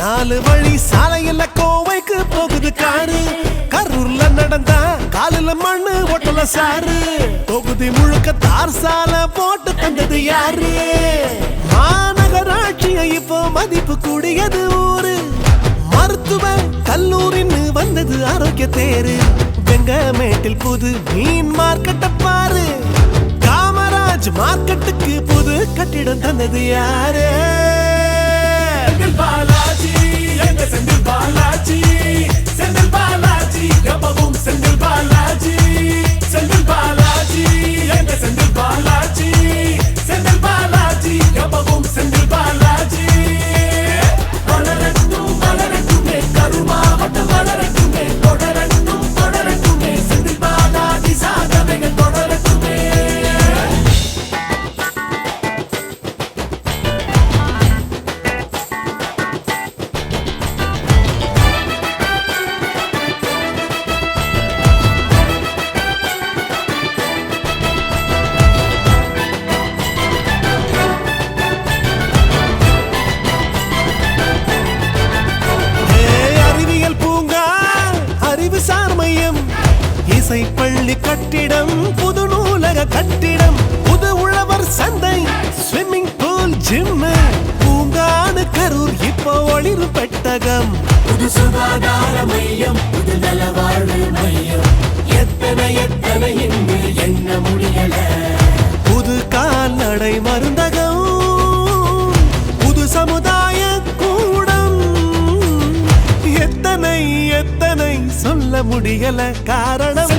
நாலு வழி சாலையில கோவைக்கு போகுது காரு. கரூர்ல நடந்தா காலில மண்ணு ஒட்டல சாரு. தொகுதி முழுக்க தார் சாலை போட்டு தந்தது யாரு? மாநகராட்சியை இப்போ மதிப்பு கூடியது ஊரு. மருத்துவ கல்லூரின்னு வந்தது ஆரோக்கிய தேரு. வெங்கமேட்டில் புது மீன் மார்க்கெட்ட பாரு. காமராஜ் மார்க்கெட்டுக்கு புது கட்டிடம் தந்தது யாரு? பாலாஜி எங்க செந்தில் பாலாஜி, செந்தில் பாலாஜி எப்பவும் செந்தில் பாலாஜி, செந்தில் பாலாஜி எங்க செந்தில் பாலாஜி, செந்தில் பாலாஜி எப்பவும் செந்தில் பாலாஜி. வளரட்டும் வளரட்டுமே கரூர் மாவட்டம், வளரட்டுமே தொடரட்டும் தொடரட்டுமே செந்தில் பாலாஜி சாதனைகள் தொடரட்டுமே. இசை பள்ளி கட்டிடம், புது நூலக கட்டிடம், புது உழவர் சந்தை, ஸ்விம்மிங் பூல், ஜிம், பூங்கானு கரூர் இப்போ ஒளிரும் பெட்டகம். புது சுகாதார மையம், புது நலவாழ்வு மையம், எத்தனை எத்தனை இங்கு எண்ண முடியல. புது கால்நடை மருந்தகம், புது சமுதாய கூடம், எத்தனை எத்தனை சொல்ல முடியல காரணம்.